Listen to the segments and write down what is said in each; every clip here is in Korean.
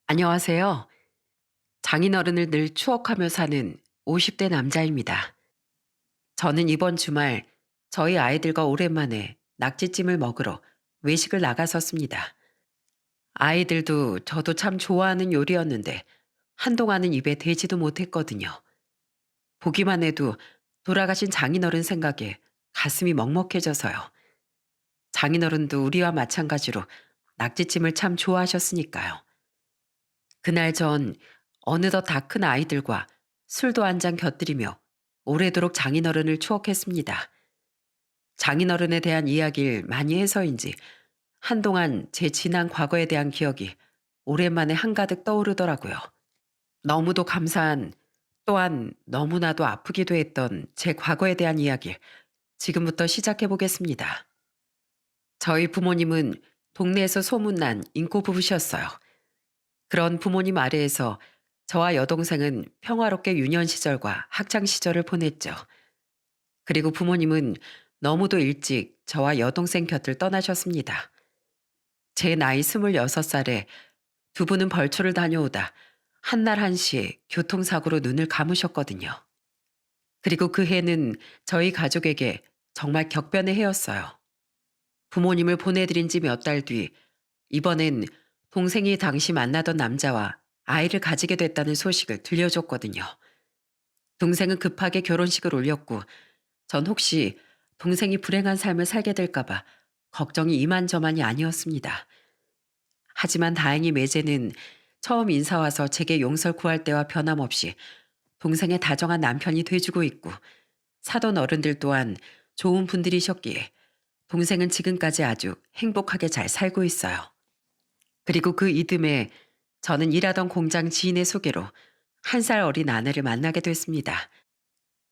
안녕하세요. 장인어른을 늘 추억하며 사는 50대 남자입니다. 저는 이번 주말 저희 아이들과 오랜만에 낙지찜을 먹으러 외식을 나갔었습니다. 아이들도 저도 참 좋아하는 요리였는데 한동안은 입에 대지도 못했거든요. 보기만 해도 돌아가신 장인어른 생각에 가슴이 먹먹해져서요. 장인어른도 우리와 마찬가지로 낙지찜을 참 좋아하셨으니까요. 그날 전 어느덧 다 큰 아이들과 술도 한 잔 곁들이며 오래도록 장인어른을 추억했습니다. 장인어른에 대한 이야기를 많이 해서인지 한동안 제 지난 과거에 대한 기억이 오랜만에 한가득 떠오르더라고요. 너무도 감사한, 또한 너무나도 아프기도 했던 제 과거에 대한 이야기 지금부터 시작해 보겠습니다. 저희 부모님은 동네에서 소문난 인고 부부셨어요. 그런 부모님 아래에서 저와 여동생은 평화롭게 유년 시절과 학창 시절을 보냈죠. 그리고 부모님은 너무도 일찍 저와 여동생 곁을 떠나셨습니다. 제 나이 26살에 두 분은 벌초를 다녀오다 한날 한시에 교통사고로 눈을 감으셨거든요. 그리고 그 해는 저희 가족에게 정말 격변의 해였어요. 부모님을 보내드린 지 몇 달 뒤, 이번엔 동생이 당시 만나던 남자와 아이를 가지게 됐다는 소식을 들려줬거든요. 동생은 급하게 결혼식을 올렸고 전 혹시 동생이 불행한 삶을 살게 될까봐 걱정이 이만저만이 아니었습니다. 하지만 다행히 매제는 처음 인사 와서 제게 용서를 구할 때와 변함없이 동생의 다정한 남편이 돼주고 있고 사돈 어른들 또한 좋은 분들이셨기에 동생은 지금까지 아주 행복하게 잘 살고 있어요. 그리고 그 이듬해 저는 일하던 공장 지인의 소개로 한 살 어린 아내를 만나게 됐습니다.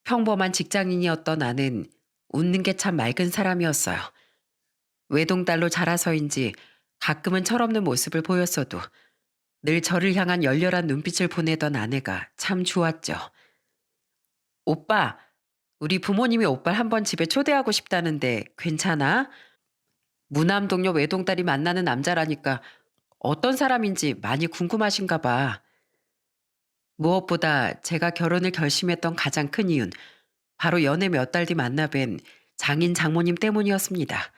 평범한 직장인이었던 나는 웃는 게 참 맑은 사람이었어요. 외동딸로 자라서인지 가끔은 철없는 모습을 보였어도 늘 저를 향한 열렬한 눈빛을 보내던 아내가 참 좋았죠. 오빠, 우리 부모님이 오빠를 한번 집에 초대하고 싶다는데 괜찮아? 무남 동료 외동딸이 만나는 남자라니까 어떤 사람인지 많이 궁금하신가 봐. 무엇보다 제가 결혼을 결심했던 가장 큰 이유는 바로 연애 몇 달 뒤 만나 뵌 장인 장모님 때문이었습니다.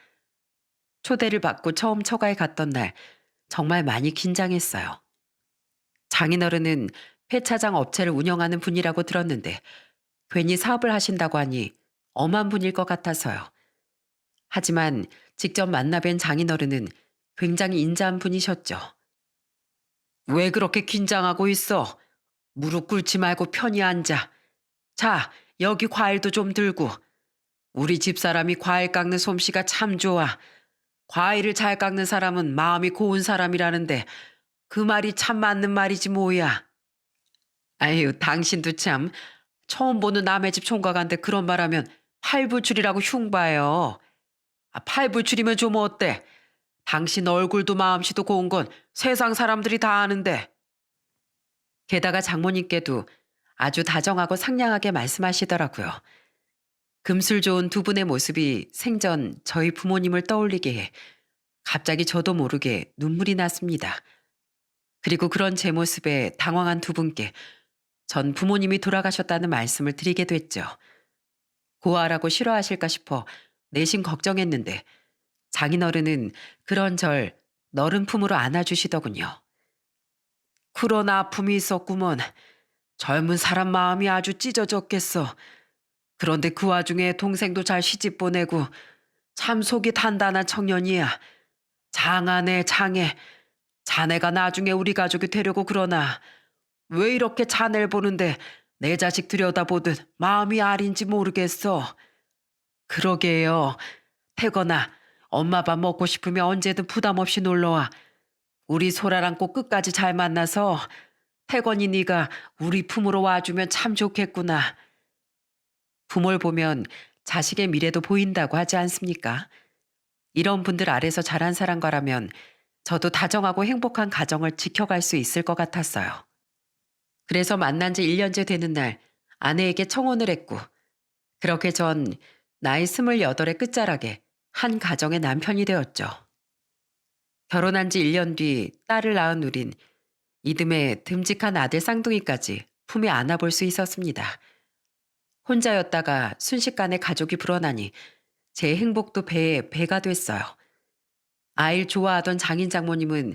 초대를 받고 처음 처가에 갔던 날 정말 많이 긴장했어요. 장인어른은 폐차장 업체를 운영하는 분이라고 들었는데 괜히 사업을 하신다고 하니 엄한 분일 것 같아서요. 하지만 직접 만나 뵌 장인어른은 굉장히 인자한 분이셨죠. 왜 그렇게 긴장하고 있어? 무릎 꿇지 말고 편히 앉아. 자, 여기 과일도 좀 들고. 우리 집사람이 과일 깎는 솜씨가 참 좋아. 과일을 잘 깎는 사람은 마음이 고운 사람이라는데 그 말이 참 맞는 말이지 뭐야. 아유, 당신도 참 처음 보는 남의 집 총각한테 그런 말하면 팔불출이라고 흉봐요. 아, 팔불출이면 좀 어때? 당신 얼굴도 마음씨도 고운 건 세상 사람들이 다 아는데. 게다가 장모님께도 아주 다정하고 상냥하게 말씀하시더라고요. 금술 좋은 두 분의 모습이 생전 저희 부모님을 떠올리게 해 갑자기 저도 모르게 눈물이 났습니다. 그리고 그런 제 모습에 당황한 두 분께 전 부모님이 돌아가셨다는 말씀을 드리게 됐죠. 고아라고 싫어하실까 싶어 내심 걱정했는데 장인어른은 그런 절 너른 품으로 안아주시더군요. 그런 아픔이 있었구먼. 젊은 사람 마음이 아주 찢어졌겠어. 그런데 그 와중에 동생도 잘 시집 보내고 참 속이 단단한 청년이야. 장하네 장해. 자네가 나중에 우리 가족이 되려고 그러나 왜 이렇게 자네를 보는데 내 자식 들여다보듯 마음이 아린지 모르겠어. 그러게요. 태거나 엄마 밥 먹고 싶으면 언제든 부담 없이 놀러와. 우리 소라랑 꼭 끝까지 잘 만나서 태건이 네가 우리 품으로 와주면 참 좋겠구나. 부모를 보면 자식의 미래도 보인다고 하지 않습니까? 이런 분들 아래서 자란 사람과라면 저도 다정하고 행복한 가정을 지켜갈 수 있을 것 같았어요. 그래서 만난 지 1년째 되는 날 아내에게 청혼을 했고 그렇게 전 나이 28의 끝자락에 한 가정의 남편이 되었죠. 결혼한 지 1년 뒤 딸을 낳은 우린 이듬해 듬직한 아들 쌍둥이까지 품에 안아볼 수 있었습니다. 혼자였다가 순식간에 가족이 불어나니 제 행복도 배에 배가 됐어요. 아이를 좋아하던 장인 장모님은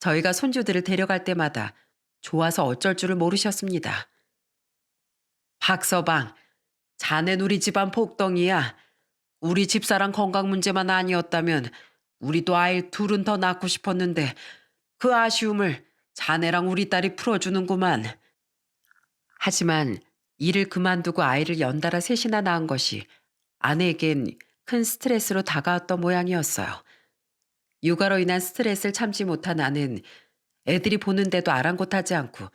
저희가 손주들을 데려갈 때마다 좋아서 어쩔 줄을 모르셨습니다. 박서방, 자넨 우리 집안 복덩이야. 우리 집사람 건강 문제만 아니었다면 우리도 아이 둘은 더 낳고 싶었는데 그 아쉬움을 자네랑 우리 딸이 풀어주는구만. 하지만 일을 그만두고 아이를 연달아 셋이나 낳은 것이 아내에겐 큰 스트레스로 다가왔던 모양이었어요. 육아로 인한 스트레스를 참지 못한 아내는 애들이 보는데도 아랑곳하지 않고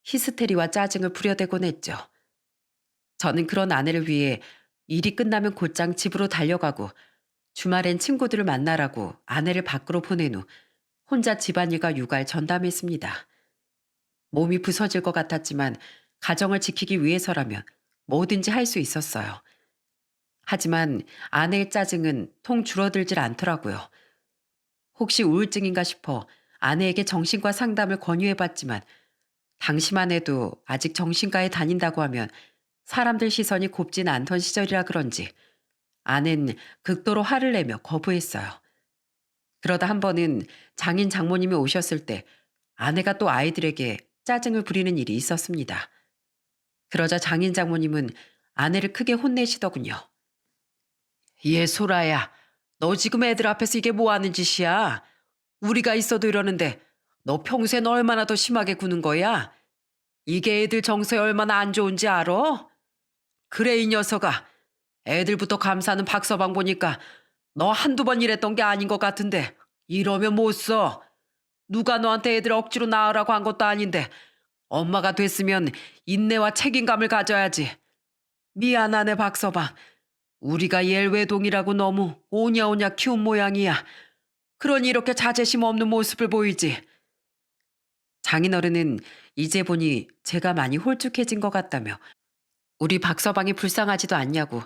히스테리와 짜증을 부려대곤 했죠. 저는 그런 아내를 위해 일이 끝나면 곧장 집으로 달려가고 주말엔 친구들을 만나라고 아내를 밖으로 보낸 후 혼자 집안일과 육아를 전담했습니다. 몸이 부서질 것 같았지만 가정을 지키기 위해서라면 뭐든지 할 수 있었어요. 하지만 아내의 짜증은 통 줄어들질 않더라고요. 혹시 우울증인가 싶어 아내에게 정신과 상담을 권유해봤지만 당시만 해도 아직 정신과에 다닌다고 하면 사람들 시선이 곱진 않던 시절이라 그런지 아내는 극도로 화를 내며 거부했어요. 그러다 한 번은 장인 장모님이 오셨을 때 아내가 또 아이들에게 짜증을 부리는 일이 있었습니다. 그러자 장인 장모님은 아내를 크게 혼내시더군요. 얘 소라야, 너 지금 애들 앞에서 이게 뭐 하는 짓이야? 우리가 있어도 이러는데 너 평소엔 얼마나 더 심하게 구는 거야? 이게 애들 정서에 얼마나 안 좋은지 알아? 그래 이 녀석아. 애들부터 감싸는 박서방 보니까 너 한두 번 이랬던 게 아닌 것 같은데 이러면 못 써. 누가 너한테 애들 억지로 낳으라고 한 것도 아닌데 엄마가 됐으면 인내와 책임감을 가져야지. 미안하네 박서방. 우리가 얘를 외동이라고 너무 오냐오냐 키운 모양이야. 그러니 이렇게 자제심 없는 모습을 보이지. 장인어른은 이제 보니 제가 많이 홀쭉해진 것 같다며 우리 박서방이 불쌍하지도 않냐고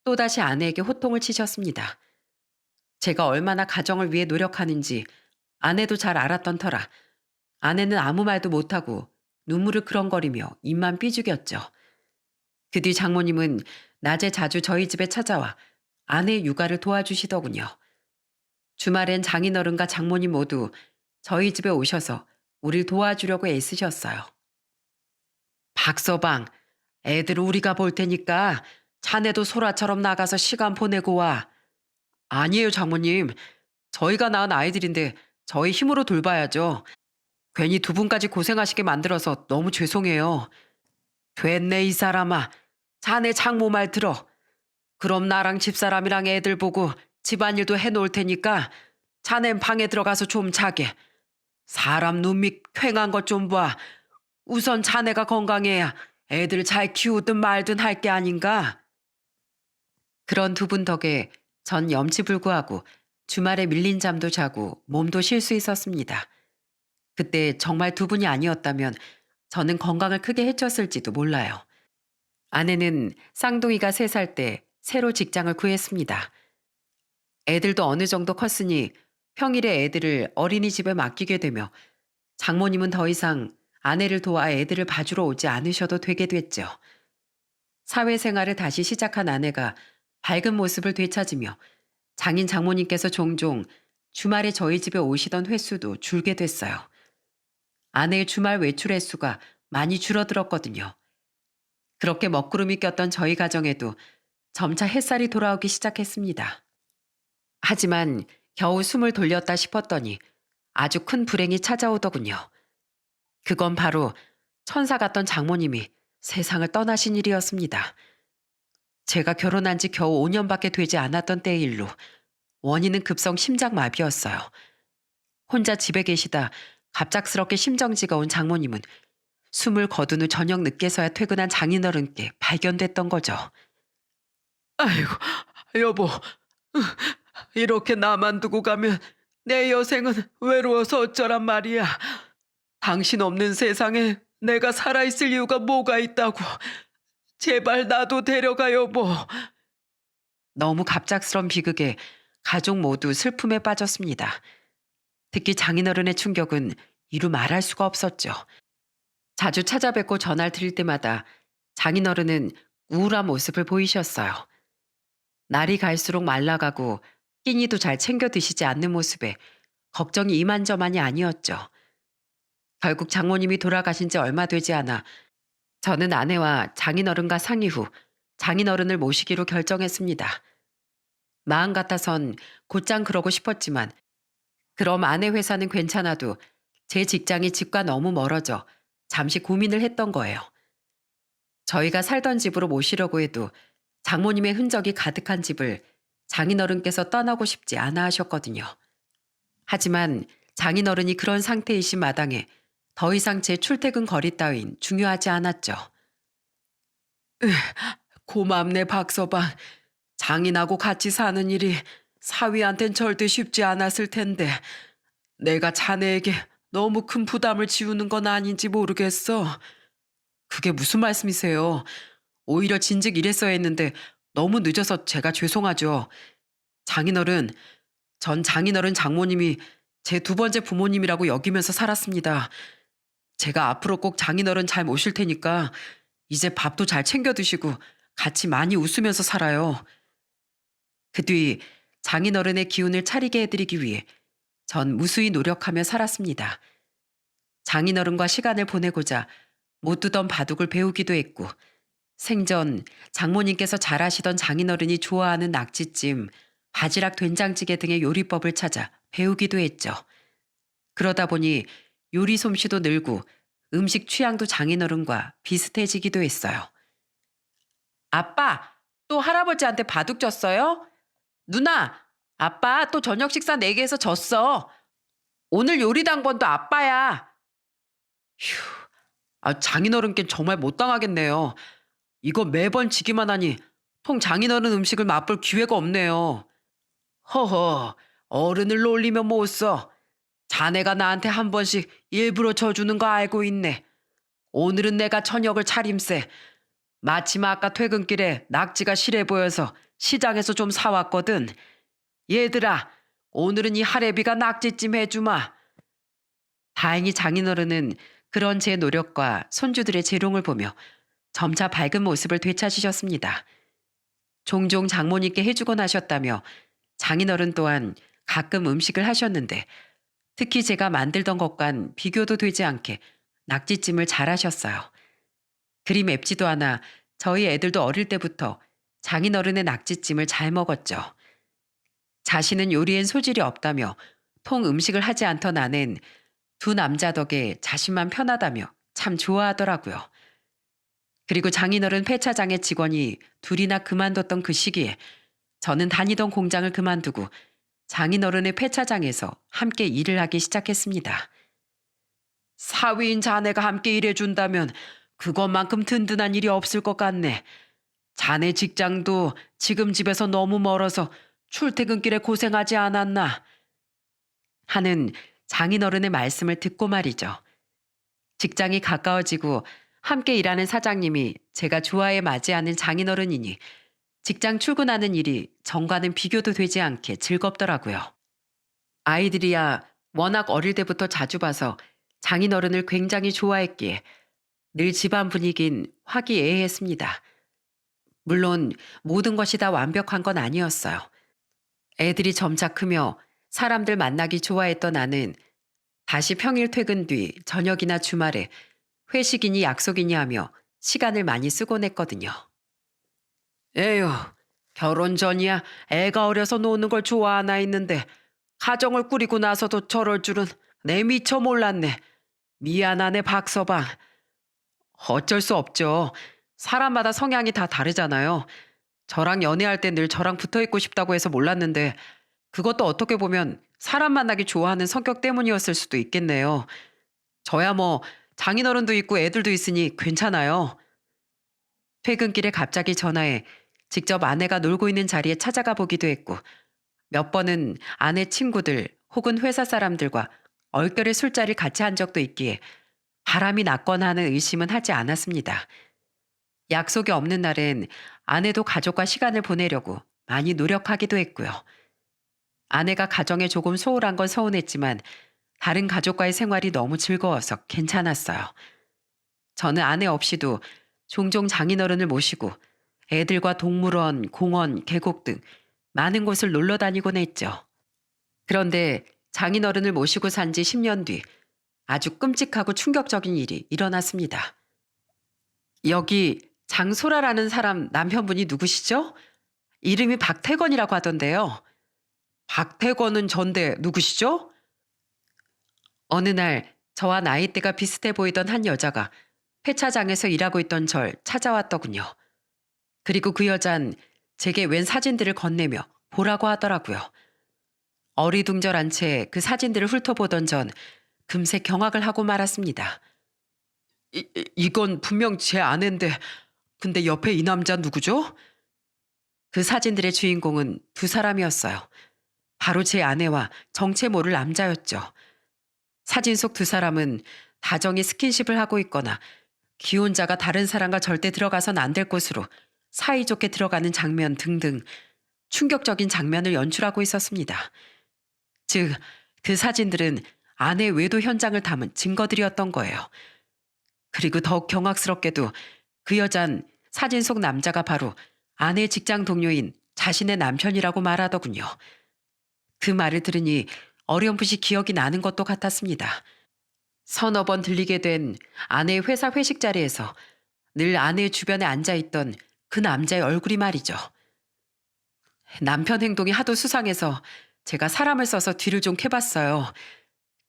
또다시 아내에게 호통을 치셨습니다. 제가 얼마나 가정을 위해 노력하는지 아내도 잘 알았던 터라 아내는 아무 말도 못하고 눈물을 그렁거리며 입만 삐죽였죠. 그 뒤 장모님은 낮에 자주 저희 집에 찾아와 아내의 육아를 도와주시더군요. 주말엔 장인어른과 장모님 모두 저희 집에 오셔서 우릴 도와주려고 애쓰셨어요. 박서방, 애들 우리가 볼 테니까 자네도 소라처럼 나가서 시간 보내고 와. 아니에요, 장모님. 저희가 낳은 아이들인데 저희 힘으로 돌봐야죠. 괜히 두 분까지 고생하시게 만들어서 너무 죄송해요. 됐네, 이 사람아. 자네 장모 말 들어. 그럼 나랑 집사람이랑 애들 보고 집안일도 해놓을 테니까 자넨 방에 들어가서 좀 자게. 사람 눈밑 퀭한 것 좀 봐. 우선 자네가 건강해야 애들 잘 키우든 말든 할 게 아닌가? 그런 두 분 덕에 전 염치불구하고 주말에 밀린 잠도 자고 몸도 쉴 수 있었습니다. 그때 정말 두 분이 아니었다면 저는 건강을 크게 해쳤을지도 몰라요. 아내는 쌍둥이가 3살 때 새로 직장을 구했습니다. 애들도 어느 정도 컸으니 평일에 애들을 어린이집에 맡기게 되며 장모님은 더 이상 아내를 도와 애들을 봐주러 오지 않으셔도 되게 됐죠. 사회생활을 다시 시작한 아내가 밝은 모습을 되찾으며 장인 장모님께서 종종 주말에 저희 집에 오시던 횟수도 줄게 됐어요. 아내의 주말 외출 횟수가 많이 줄어들었거든요. 그렇게 먹구름이 꼈던 저희 가정에도 점차 햇살이 돌아오기 시작했습니다. 하지만 겨우 숨을 돌렸다 싶었더니 아주 큰 불행이 찾아오더군요. 그건 바로 천사 같던 장모님이 세상을 떠나신 일이었습니다. 제가 결혼한 지 겨우 5년밖에 되지 않았던 때의 일로 원인은 급성 심장마비였어요. 혼자 집에 계시다 갑작스럽게 심정지가 온 장모님은 숨을 거둔 후 저녁 늦게서야 퇴근한 장인어른께 발견됐던 거죠. 아이고, 여보. 이렇게 나만 두고 가면 내 여생은 외로워서 어쩌란 말이야. 당신 없는 세상에 내가 살아있을 이유가 뭐가 있다고. 제발 나도 데려가, 여보. 너무 갑작스런 비극에 가족 모두 슬픔에 빠졌습니다. 특히 장인어른의 충격은 이루 말할 수가 없었죠. 자주 찾아뵙고 전화를 드릴 때마다 장인어른은 우울한 모습을 보이셨어요. 날이 갈수록 말라가고 끼니도 잘 챙겨 드시지 않는 모습에 걱정이 이만저만이 아니었죠. 결국 장모님이 돌아가신 지 얼마 되지 않아 저는 아내와 장인어른과 상의 후 장인어른을 모시기로 결정했습니다. 마음 같아선 곧장 그러고 싶었지만 그럼 아내 회사는 괜찮아도 제 직장이 집과 너무 멀어져 잠시 고민을 했던 거예요. 저희가 살던 집으로 모시려고 해도 장모님의 흔적이 가득한 집을 장인어른께서 떠나고 싶지 않아 하셨거든요. 하지만 장인어른이 그런 상태이신 마당에 더 이상 제 출퇴근 거리 따윈 중요하지 않았죠. 고맙네 박서방. 장인하고 같이 사는 일이 사위한텐 절대 쉽지 않았을 텐데 내가 자네에게 너무 큰 부담을 지우는 건 아닌지 모르겠어. 그게 무슨 말씀이세요? 오히려 진즉 이랬어야 했는데 너무 늦어서 제가 죄송하죠. 장인어른, 전 장인어른 장모님이 제 두 번째 부모님이라고 여기면서 살았습니다. 제가 앞으로 꼭 장인어른 잘 모실 테니까 이제 밥도 잘 챙겨 드시고 같이 많이 웃으면서 살아요. 그 뒤 장인어른의 기운을 차리게 해드리기 위해 전 무수히 노력하며 살았습니다. 장인어른과 시간을 보내고자 못 두던 바둑을 배우기도 했고 생전 장모님께서 잘하시던 장인어른이 좋아하는 낙지찜, 바지락 된장찌개 등의 요리법을 찾아 배우기도 했죠. 그러다 보니 요리 솜씨도 늘고 음식 취향도 장인어른과 비슷해지기도 했어요. 아빠, 또 할아버지한테 바둑 졌어요? 누나, 아빠 또 저녁 식사 4개에서 졌어. 오늘 요리 당번도 아빠야. 휴, 장인어른께 정말 못 당하겠네요. 이거 매번 지기만 하니 통 장인어른 음식을 맛볼 기회가 없네요. 허허, 어른을 놀리면 못 써. 자네가 나한테 한 번씩 일부러 져주는 거 알고 있네. 오늘은 내가 저녁을 차림세. 마침 아까 퇴근길에 낙지가 실해 보여서 시장에서 좀 사왔거든. 얘들아, 오늘은 이 할애비가 낙지찜 해주마. 다행히 장인어른은 그런 제 노력과 손주들의 재롱을 보며 점차 밝은 모습을 되찾으셨습니다. 종종 장모님께 해주곤 하셨다며 장인어른 또한 가끔 음식을 하셨는데 특히 제가 만들던 것과는 비교도 되지 않게 낙지찜을 잘하셨어요. 그리 맵지도 않아 저희 애들도 어릴 때부터 장인어른의 낙지찜을 잘 먹었죠. 자신은 요리엔 소질이 없다며 통 음식을 하지 않던 아낸 두 남자 덕에 자신만 편하다며 참 좋아하더라고요. 그리고 장인어른 폐차장의 직원이 둘이나 그만뒀던 그 시기에 저는 다니던 공장을 그만두고 장인어른의 폐차장에서 함께 일을 하기 시작했습니다. 사위인 자네가 함께 일해준다면 그것만큼 든든한 일이 없을 것 같네. 자네 직장도 지금 집에서 너무 멀어서 출퇴근길에 고생하지 않았나? 하는 장인어른의 말씀을 듣고 말이죠. 직장이 가까워지고 함께 일하는 사장님이 제가 좋아해 맞이하는 장인어른이니 직장 출근하는 일이 전과는 비교도 되지 않게 즐겁더라고요. 아이들이야 워낙 어릴 때부터 자주 봐서 장인어른을 굉장히 좋아했기에 늘 집안 분위긴 화기애애했습니다. 물론 모든 것이 다 완벽한 건 아니었어요. 애들이 점차 크며 사람들 만나기 좋아했던 나는 다시 평일 퇴근 뒤 저녁이나 주말에 회식이니 약속이니 하며 시간을 많이 쓰곤 했거든요. 에휴, 결혼 전이야 애가 어려서 노는 걸 좋아하나 했는데 가정을 꾸리고 나서도 저럴 줄은 내 미처 몰랐네. 미안하네 박서방. 어쩔 수 없죠. 사람마다 성향이 다 다르잖아요. 저랑 연애할 때 늘 저랑 붙어있고 싶다고 해서 몰랐는데 그것도 어떻게 보면 사람 만나기 좋아하는 성격 때문이었을 수도 있겠네요. 저야 뭐 장인어른도 있고 애들도 있으니 괜찮아요. 퇴근길에 갑자기 전화해 직접 아내가 놀고 있는 자리에 찾아가 보기도 했고 몇 번은 아내 친구들 혹은 회사 사람들과 얼결에 술자리를 같이 한 적도 있기에 바람이 났거나 하는 의심은 하지 않았습니다. 약속이 없는 날엔 아내도 가족과 시간을 보내려고 많이 노력하기도 했고요. 아내가 가정에 조금 소홀한 건 서운했지만 다른 가족과의 생활이 너무 즐거워서 괜찮았어요. 저는 아내 없이도 종종 장인어른을 모시고 애들과 동물원, 공원, 계곡 등 많은 곳을 놀러 다니곤 했죠. 그런데 장인어른을 모시고 산지 10년 뒤 아주 끔찍하고 충격적인 일이 일어났습니다. 여기 장소라라는 사람 남편분이 누구시죠? 이름이 박태건이라고 하던데요. 박태건은 전데 누구시죠? 어느 날 저와 나이대가 비슷해 보이던 한 여자가 폐차장에서 일하고 있던 절 찾아왔더군요. 그리고 그 여잔 제게 웬 사진들을 건네며 보라고 하더라고요. 어리둥절한 채 그 사진들을 훑어보던 전 금세 경악을 하고 말았습니다. 이건 분명 제 아내인데 근데 옆에 이 남자 누구죠? 그 사진들의 주인공은 두 사람이었어요. 바로 제 아내와 정체 모를 남자였죠. 사진 속 두 사람은 다정히 스킨십을 하고 있거나 기혼자가 다른 사람과 절대 들어가선 안 될 곳으로 사이좋게 들어가는 장면 등등 충격적인 장면을 연출하고 있었습니다. 즉, 그 사진들은 아내 외도 현장을 담은 증거들이었던 거예요. 그리고 더욱 경악스럽게도 그 여잔 사진 속 남자가 바로 아내의 직장 동료인 자신의 남편이라고 말하더군요. 그 말을 들으니 어렴풋이 기억이 나는 것도 같았습니다. 서너 번 들리게 된 아내의 회사 회식 자리에서 늘 아내의 주변에 앉아있던 그 남자의 얼굴이 말이죠. 남편 행동이 하도 수상해서 제가 사람을 써서 뒤를 좀 캐봤어요.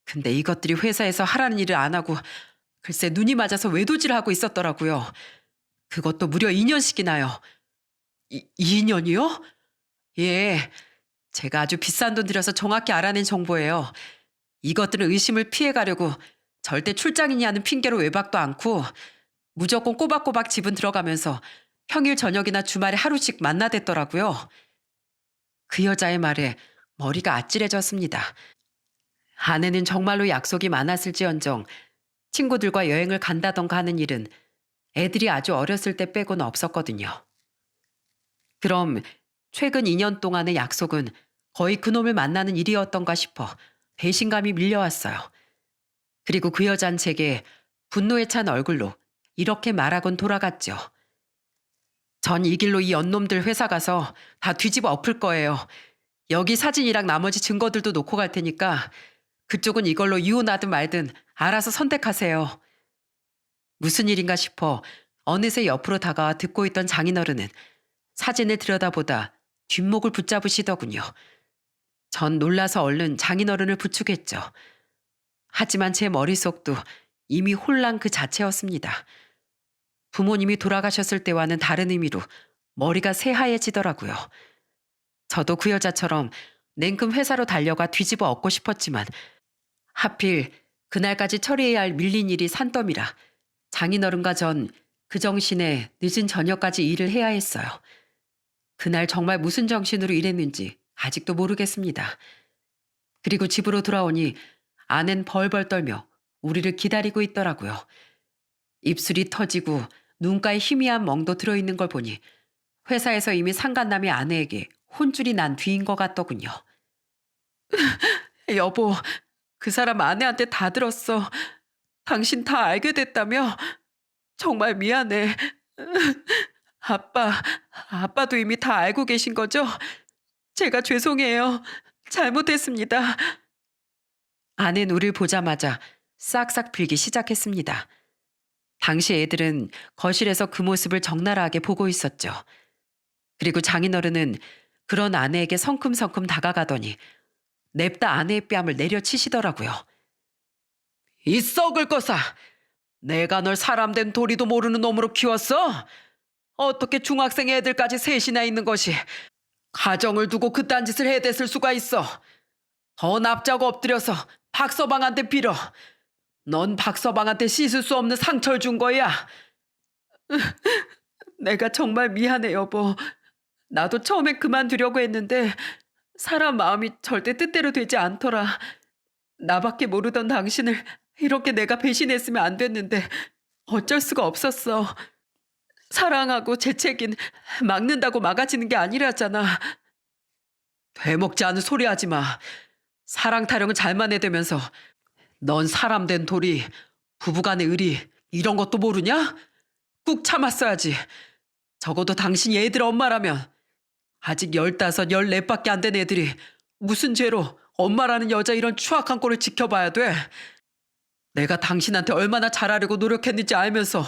근데 이것들이 회사에서 하라는 일을 안 하고 글쎄 눈이 맞아서 외도질을 하고 있었더라고요. 그것도 무려 2년씩이나요. 2년이요? 예, 제가 아주 비싼 돈 들여서 정확히 알아낸 정보예요. 이것들은 의심을 피해가려고 절대 출장이냐는 핑계로 외박도 않고 무조건 꼬박꼬박 집은 들어가면서 평일 저녁이나 주말에 하루씩 만나댔더라고요. 그 여자의 말에 머리가 아찔해졌습니다. 아내는 정말로 약속이 많았을지언정 친구들과 여행을 간다던가 하는 일은 애들이 아주 어렸을 때 빼고는 없었거든요. 그럼 최근 2년 동안의 약속은 거의 그놈을 만나는 일이었던가 싶어 배신감이 밀려왔어요. 그리고 그 여잔 제게 분노에 찬 얼굴로 이렇게 말하곤 돌아갔죠. 전 이 길로 이 연놈들 회사 가서 다 뒤집어 엎을 거예요. 여기 사진이랑 나머지 증거들도 놓고 갈 테니까 그쪽은 이걸로 이혼하든 말든 알아서 선택하세요. 무슨 일인가 싶어 어느새 옆으로 다가와 듣고 있던 장인어른은 사진을 들여다보다 뒷목을 붙잡으시더군요. 전 놀라서 얼른 장인어른을 부축했죠. 하지만 제 머릿속도 이미 혼란 그 자체였습니다. 부모님이 돌아가셨을 때와는 다른 의미로 머리가 새하얘지더라고요. 저도 그 여자처럼 냉큼 회사로 달려가 뒤집어 엎고 싶었지만 하필 그날까지 처리해야 할 밀린 일이 산더미라 장인어른과 전 그 정신에 늦은 저녁까지 일을 해야 했어요. 그날 정말 무슨 정신으로 일했는지 아직도 모르겠습니다. 그리고 집으로 돌아오니 아낸 벌벌 떨며 우리를 기다리고 있더라고요. 입술이 터지고 눈가에 희미한 멍도 들어있는 걸 보니 회사에서 이미 상간남의 아내에게 혼쭐이 난 뒤인 것 같더군요. 여보, 그 사람 아내한테 다 들었어. 당신 다 알게 됐다며? 정말 미안해. 아빠도 이미 다 알고 계신 거죠? 제가 죄송해요. 잘못했습니다. 아내는 우릴 보자마자 싹싹 빌기 시작했습니다. 당시 애들은 거실에서 그 모습을 적나라하게 보고 있었죠. 그리고 장인어른은 그런 아내에게 성큼성큼 다가가더니 냅다 아내의 뺨을 내려치시더라고요. 이 썩을 거사! 내가 널 사람 된 도리도 모르는 놈으로 키웠어? 어떻게 중학생 애들까지 셋이나 있는 것이 가정을 두고 그딴 짓을 해댔을 수가 있어. 더 납작 엎드려서 박서방한테 빌어. 넌 박서방한테 씻을 수 없는 상처를 준 거야. 내가 정말 미안해 여보. 나도 처음엔 그만두려고 했는데 사람 마음이 절대 뜻대로 되지 않더라. 나밖에 모르던 당신을 이렇게 내가 배신했으면 안 됐는데 어쩔 수가 없었어. 사랑하고 재채긴 막는다고 막아지는 게 아니라잖아. 되먹지 않은 소리 하지 마. 사랑 타령은 잘만 해대면서 넌 사람 된 돌이 부부간의 의리 이런 것도 모르냐? 꾹 참았어야지. 적어도 당신이 애들 엄마라면. 아직 15, 14밖에 안 된 애들이 무슨 죄로 엄마라는 여자 이런 추악한 꼴을 지켜봐야 돼. 내가 당신한테 얼마나 잘하려고 노력했는지 알면서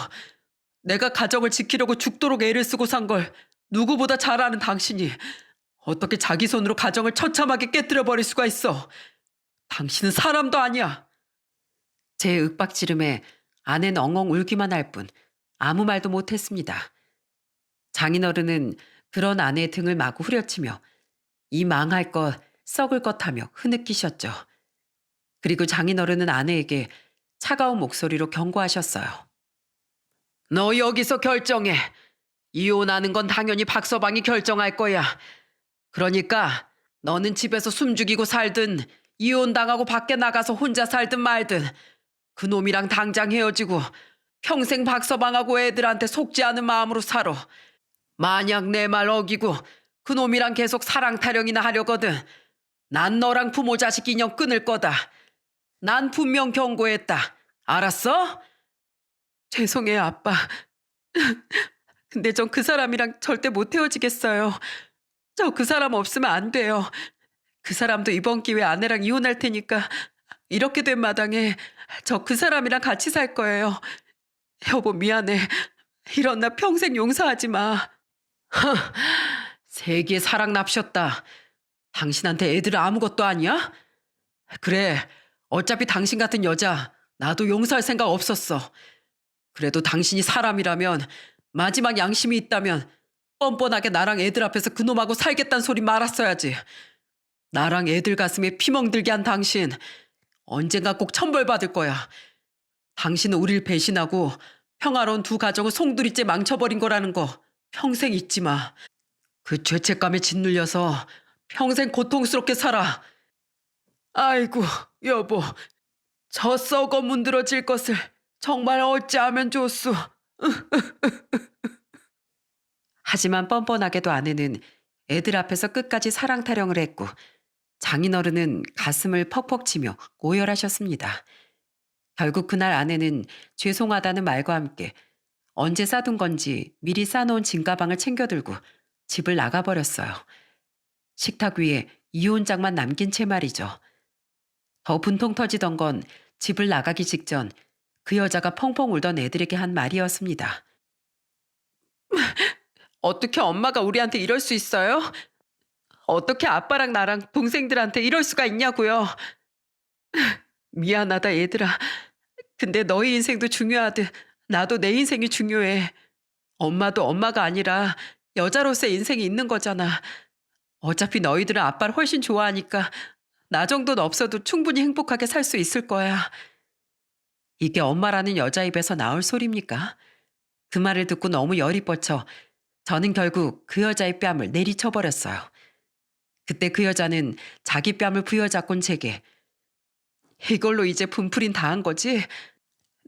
내가 가정을 지키려고 죽도록 애를 쓰고 산 걸 누구보다 잘 아는 당신이 어떻게 자기 손으로 가정을 처참하게 깨뜨려 버릴 수가 있어. 당신은 사람도 아니야. 제 윽박지름에 아내는 엉엉 울기만 할 뿐 아무 말도 못했습니다. 장인어른은 그런 아내의 등을 마구 후려치며 이 망할 것, 썩을 것 하며 흐느끼셨죠. 그리고 장인어른은 아내에게 차가운 목소리로 경고하셨어요. 너 여기서 결정해. 이혼하는 건 당연히 박서방이 결정할 거야. 그러니까 너는 집에서 숨죽이고 살든 이혼당하고 밖에 나가서 혼자 살든 말든 그놈이랑 당장 헤어지고 평생 박서방하고 애들한테 속지 않은 마음으로 살아. 만약 내 말 어기고 그놈이랑 계속 사랑 타령이나 하려거든 난 너랑 부모 자식 인연 끊을 거다. 난 분명 경고했다. 알았어? 죄송해요, 아빠. 근데 전 그 사람이랑 절대 못 헤어지겠어요. 저 그 사람 없으면 안 돼요. 그 사람도 이번 기회에 아내랑 이혼할 테니까 이렇게 된 마당에 저 그 사람이랑 같이 살 거예요. 여보 미안해. 이런 나 평생 용서하지 마. 세기의 사랑 납셨다. 당신한테 애들은 아무것도 아니야? 그래, 어차피 당신 같은 여자 나도 용서할 생각 없었어. 그래도 당신이 사람이라면 마지막 양심이 있다면 뻔뻔하게 나랑 애들 앞에서 그놈하고 살겠다는 소리 말았어야지. 나랑 애들 가슴에 피멍들게 한 당신 언젠가 꼭 천벌받을 거야. 당신은 우릴 배신하고 평화로운 두 가정을 송두리째 망쳐버린 거라는 거 평생 잊지 마. 그 죄책감에 짓눌려서 평생 고통스럽게 살아. 아이고 여보, 저 썩어 문드러질 것을 정말 어찌하면 좋소. 하지만 뻔뻔하게도 아내는 애들 앞에서 끝까지 사랑 타령을 했고 장인어른은 가슴을 퍽퍽 치며 오열하셨습니다. 결국 그날 아내는 죄송하다는 말과 함께 언제 싸둔 건지 미리 싸놓은 짐가방을 챙겨들고 집을 나가버렸어요. 식탁 위에 이혼장만 남긴 채 말이죠. 더 분통 터지던 건 집을 나가기 직전 그 여자가 펑펑 울던 애들에게 한 말이었습니다. 어떻게 엄마가 우리한테 이럴 수 있어요? 어떻게 아빠랑 나랑 동생들한테 이럴 수가 있냐고요. 미안하다 얘들아. 근데 너희 인생도 중요하듯 나도 내 인생이 중요해. 엄마도 엄마가 아니라 여자로서의 인생이 있는 거잖아. 어차피 너희들은 아빠를 훨씬 좋아하니까 나 정도는 없어도 충분히 행복하게 살 수 있을 거야. 이게 엄마라는 여자 입에서 나올 소리입니까? 그 말을 듣고 너무 열이 뻗쳐 저는 결국 그 여자의 뺨을 내리쳐버렸어요. 그때 그 여자는 자기 뺨을 부여잡곤 제게 이걸로 이제 분풀인 다 한 거지?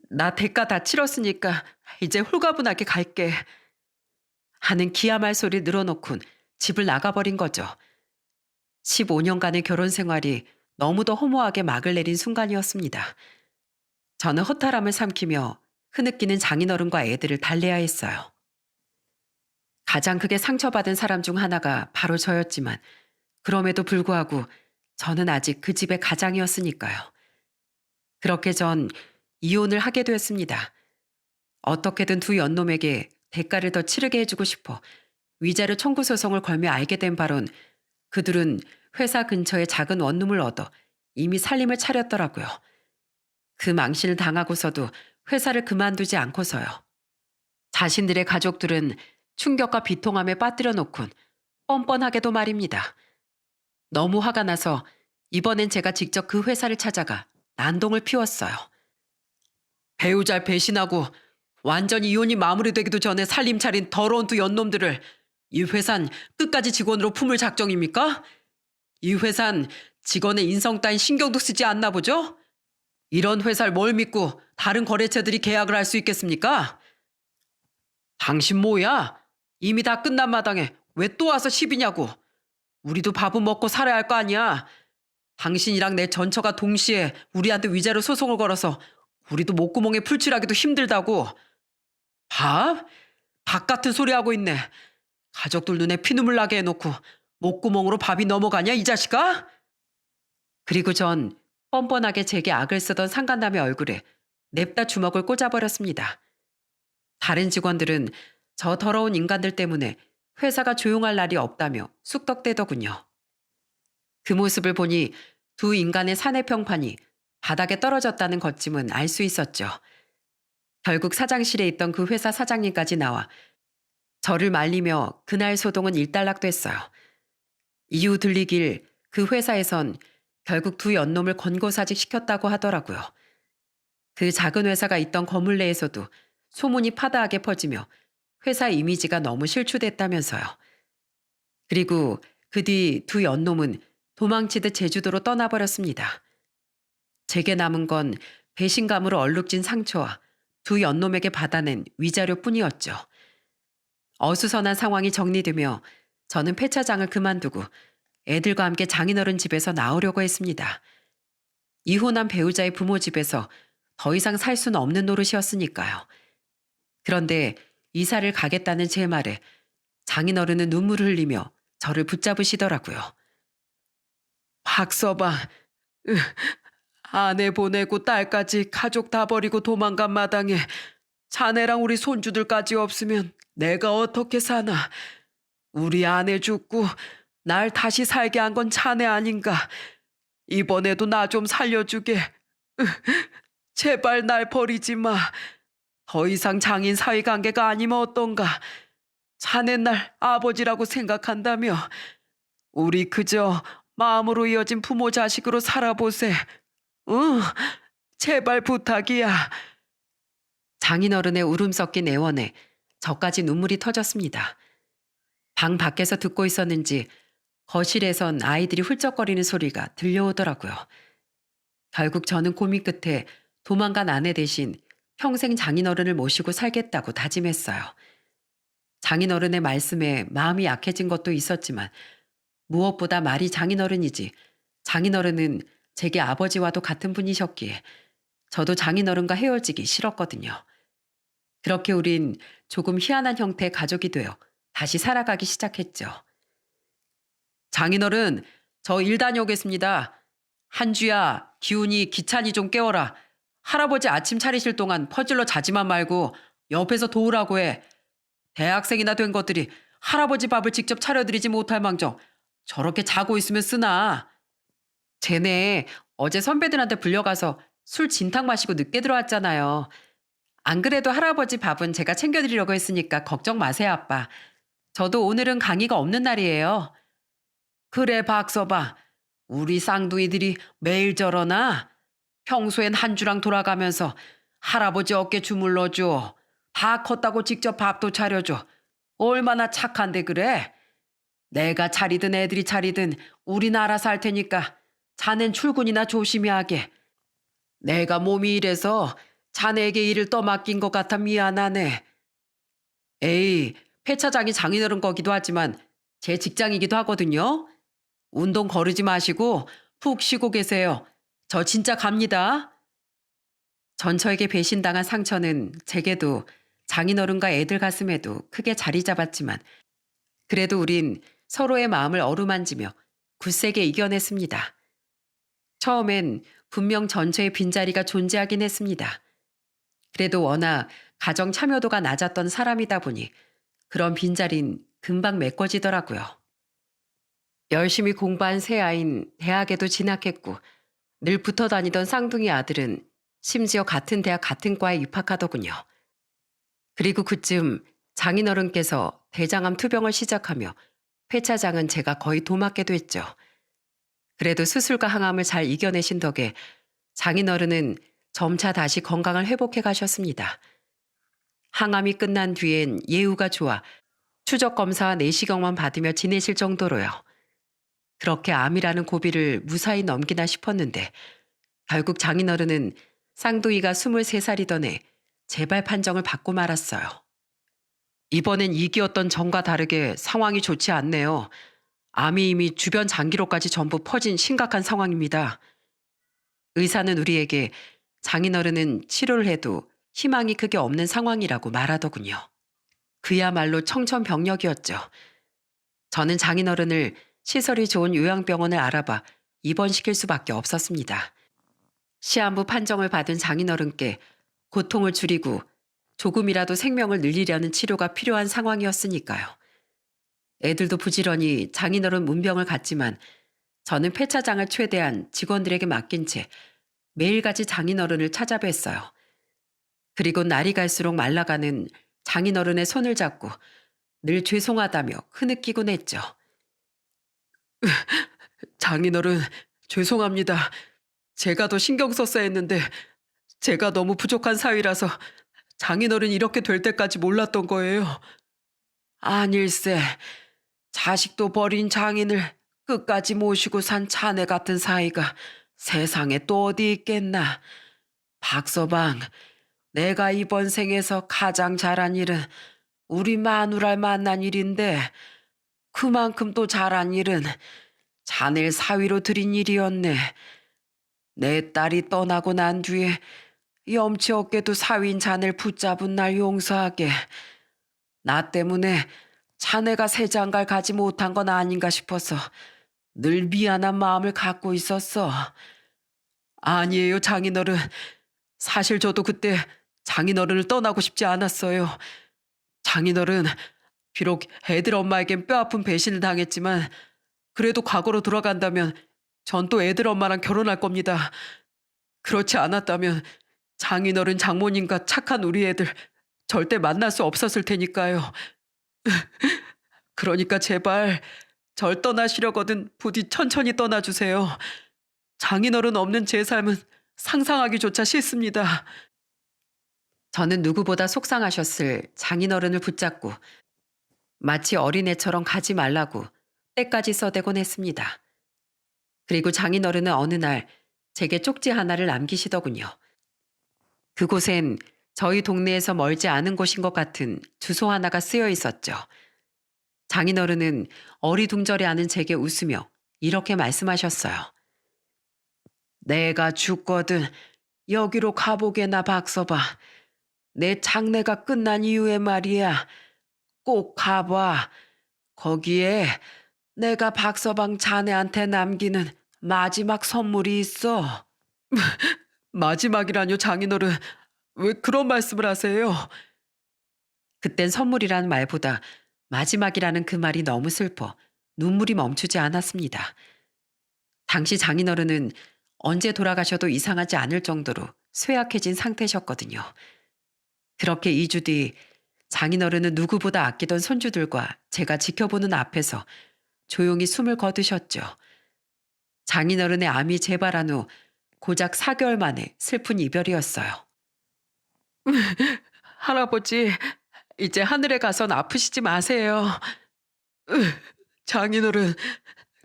나 대가 다 치렀으니까 이제 홀가분하게 갈게. 하는 기야말 소리 늘어놓곤 집을 나가버린 거죠. 15년간의 결혼 생활이 너무도 허무하게 막을 내린 순간이었습니다. 저는 허탈함을 삼키며 흐느끼는 장인어른과 애들을 달래야 했어요. 가장 크게 상처받은 사람 중 하나가 바로 저였지만 그럼에도 불구하고 저는 아직 그 집의 가장이었으니까요. 그렇게 전 이혼을 하게 되었습니다. 어떻게든 두 연놈에게 대가를 더 치르게 해주고 싶어 위자료 청구 소송을 걸며 알게 된 바론 그들은 회사 근처에 작은 원룸을 얻어 이미 살림을 차렸더라고요. 그 망신을 당하고서도 회사를 그만두지 않고서요. 자신들의 가족들은 충격과 비통함에 빠뜨려 놓곤 뻔뻔하게도 말입니다. 너무 화가 나서 이번엔 제가 직접 그 회사를 찾아가 난동을 피웠어요. 배우자를 배신하고 완전히 이혼이 마무리되기도 전에 살림 차린 더러운 두 연놈들을 이 회사는 끝까지 직원으로 품을 작정입니까? 이 회사는 직원의 인성 따윈 신경도 쓰지 않나 보죠? 이런 회사를 뭘 믿고 다른 거래처들이 계약을 할 수 있겠습니까? 당신 뭐야? 이미 다 끝난 마당에 왜 또 와서 시비냐고. 우리도 밥은 먹고 살아야 할 거 아니야. 당신이랑 내 전처가 동시에 우리한테 위자료 소송을 걸어서 우리도 목구멍에 풀칠하기도 힘들다고. 밥? 밥 같은 소리 하고 있네. 가족들 눈에 피눈물 나게 해놓고 목구멍으로 밥이 넘어가냐 이 자식아? 그리고 전 뻔뻔하게 제게 악을 쓰던 상간남의 얼굴에 냅다 주먹을 꽂아버렸습니다. 다른 직원들은 저 더러운 인간들 때문에 회사가 조용할 날이 없다며 쑥덕대더군요. 그 모습을 보니 두 인간의 사내 평판이 바닥에 떨어졌다는 것쯤은 알 수 있었죠. 결국 사장실에 있던 그 회사 사장님까지 나와 저를 말리며 그날 소동은 일단락됐어요. 이후 들리길 그 회사에선 결국 두 연놈을 권고사직 시켰다고 하더라고요. 그 작은 회사가 있던 건물 내에서도 소문이 파다하게 퍼지며 회사 이미지가 너무 실추됐다면서요. 그리고 그 뒤 두 연놈은 도망치듯 제주도로 떠나버렸습니다. 제게 남은 건 배신감으로 얼룩진 상처와 두 연놈에게 받아낸 위자료뿐이었죠. 어수선한 상황이 정리되며 저는 폐차장을 그만두고 애들과 함께 장인어른 집에서 나오려고 했습니다. 이혼한 배우자의 부모 집에서 더 이상 살 수는 없는 노릇이었으니까요. 그런데 이사를 가겠다는 제 말에 장인어른은 눈물을 흘리며 저를 붙잡으시더라고요. 박서방, 아내 보내고 딸까지 가족 다 버리고 도망간 마당에 자네랑 우리 손주들까지 없으면 내가 어떻게 사나. 우리 아내 죽고 날 다시 살게 한 건 자네 아닌가. 이번에도 나 좀 살려주게. 제발 날 버리지 마. 더 이상 장인 사위관계가 아니면 어떤가. 자네 날 아버지라고 생각한다며. 우리 그저 마음으로 이어진 부모 자식으로 살아보세. 응, 제발 부탁이야. 장인어른의 울음 섞인 애원에 저까지 눈물이 터졌습니다. 방 밖에서 듣고 있었는지 거실에선 아이들이 훌쩍거리는 소리가 들려오더라고요. 결국 저는 고민 끝에 도망간 아내 대신 평생 장인어른을 모시고 살겠다고 다짐했어요. 장인어른의 말씀에 마음이 약해진 것도 있었지만 무엇보다 말이 장인어른이지 장인어른은 제게 아버지와도 같은 분이셨기에 저도 장인어른과 헤어지기 싫었거든요. 그렇게 우린 조금 희한한 형태의 가족이 되어 다시 살아가기 시작했죠. 장인어른, 저 일 다녀오겠습니다. 한주야, 기훈이, 기찬이 좀 깨워라. 할아버지 아침 차리실 동안 퍼질러 자지만 말고 옆에서 도우라고 해. 대학생이나 된 것들이 할아버지 밥을 직접 차려드리지 못할 망정 저렇게 자고 있으면 쓰나. 쟤네 어제 선배들한테 불려가서 술 진탕 마시고 늦게 들어왔잖아요. 안 그래도 할아버지 밥은 제가 챙겨드리려고 했으니까 걱정 마세요, 아빠. 저도 오늘은 강의가 없는 날이에요. 그래, 박서방. 우리 쌍둥이들이 매일 저러나? 평소엔 한주랑 돌아가면서 할아버지 어깨 주물러줘. 다 컸다고 직접 밥도 차려줘. 얼마나 착한데 그래? 내가 차리든 애들이 차리든 우린 알아서 할 테니까 자넨 출근이나 조심히 하게. 내가 몸이 이래서 자네에게 일을 떠맡긴 것 같아 미안하네. 에이, 폐차장이 장인어른 거기도 하지만 제 직장이기도 하거든요. 운동 거르지 마시고 푹 쉬고 계세요. 저 진짜 갑니다. 전처에게 배신당한 상처는 제게도 장인어른과 애들 가슴에도 크게 자리 잡았지만 그래도 우린 서로의 마음을 어루만지며 굳세게 이겨냈습니다. 처음엔 분명 전처의 빈자리가 존재하긴 했습니다. 그래도 워낙 가정 참여도가 낮았던 사람이다 보니 그런 빈자리는 금방 메꿔지더라고요. 열심히 공부한 새 아인 대학에도 진학했고 늘 붙어 다니던 쌍둥이 아들은 심지어 같은 대학 같은 과에 입학하더군요. 그리고 그쯤 장인어른께서 대장암 투병을 시작하며 폐차장은 제가 거의 도맡게 됐죠. 그래도 수술과 항암을 잘 이겨내신 덕에 장인어른은 점차 다시 건강을 회복해 가셨습니다. 항암이 끝난 뒤엔 예후가 좋아 추적 검사와 내시경만 받으며 지내실 정도로요. 그렇게 암이라는 고비를 무사히 넘기나 싶었는데 결국 장인어른은 쌍둥이가 23살이던 해 재발 판정을 받고 말았어요. 이번엔 이기였던 전과 다르게 상황이 좋지 않네요. 암이 이미 주변 장기로까지 전부 퍼진 심각한 상황입니다. 의사는 우리에게 장인어른은 치료를 해도 희망이 크게 없는 상황이라고 말하더군요. 그야말로 청천벽력이었죠. 저는 장인어른을 시설이 좋은 요양병원을 알아봐 입원시킬 수밖에 없었습니다. 시한부 판정을 받은 장인어른께 고통을 줄이고 조금이라도 생명을 늘리려는 치료가 필요한 상황이었으니까요. 애들도 부지런히 장인어른 문병을 갔지만 저는 폐차장을 최대한 직원들에게 맡긴 채 매일같이 장인어른을 찾아뵀어요. 그리고 날이 갈수록 말라가는 장인어른의 손을 잡고 늘 죄송하다며 흐느끼곤 했죠. 장인어른, 죄송합니다. 제가 더 신경 썼어야 했는데 제가 너무 부족한 사위라서 장인어른이 이렇게 될 때까지 몰랐던 거예요. 아닐세. 자식도 버린 장인을 끝까지 모시고 산 자네 같은 사이가 세상에 또 어디 있겠나. 박서방, 내가 이번 생에서 가장 잘한 일은 우리 마누라를 만난 일인데 그만큼 또 잘한 일은 자네를 사위로 들인 일이었네. 내 딸이 떠나고 난 뒤에 염치 없게도 사위인 자네를 붙잡은 날 용서하게. 나 때문에 자네가 새 장가를 가지 못한 건 아닌가 싶어서 늘 미안한 마음을 갖고 있었어. 아니에요, 장인어른. 사실 저도 그때 장인어른을 떠나고 싶지 않았어요. 장인어른, 비록 애들 엄마에겐 뼈아픈 배신을 당했지만 그래도 과거로 돌아간다면 전 또 애들 엄마랑 결혼할 겁니다. 그렇지 않았다면 장인어른 장모님과 착한 우리 애들 절대 만날 수 없었을 테니까요. 그러니까 제발 절 떠나시려거든 부디 천천히 떠나주세요. 장인어른 없는 제 삶은 상상하기조차 싫습니다. 저는 누구보다 속상하셨을 장인어른을 붙잡고 마치 어린애처럼 가지 말라고 때까지 써대곤 했습니다. 그리고 장인어른은 어느 날 제게 쪽지 하나를 남기시더군요. 그곳엔 저희 동네에서 멀지 않은 곳인 것 같은 주소 하나가 쓰여 있었죠. 장인어른은 어리둥절해 하는 제게 웃으며 이렇게 말씀하셨어요. 내가 죽거든 여기로 가보게나 박서봐. 내 장례가 끝난 이후에 말이야. 꼭 가봐. 거기에 내가 박서방 자네한테 남기는 마지막 선물이 있어. 마지막이라뇨, 장인어른. 왜 그런 말씀을 하세요? 그땐 선물이라는 말보다 마지막이라는 그 말이 너무 슬퍼 눈물이 멈추지 않았습니다. 당시 장인어른은 언제 돌아가셔도 이상하지 않을 정도로 쇠약해진 상태셨거든요. 그렇게 2주 뒤 장인어른은 누구보다 아끼던 손주들과 제가 지켜보는 앞에서 조용히 숨을 거두셨죠. 장인어른의 암이 재발한 후 고작 4개월 만에 슬픈 이별이었어요. 할아버지, 이제 하늘에 가선 아프시지 마세요. 장인어른,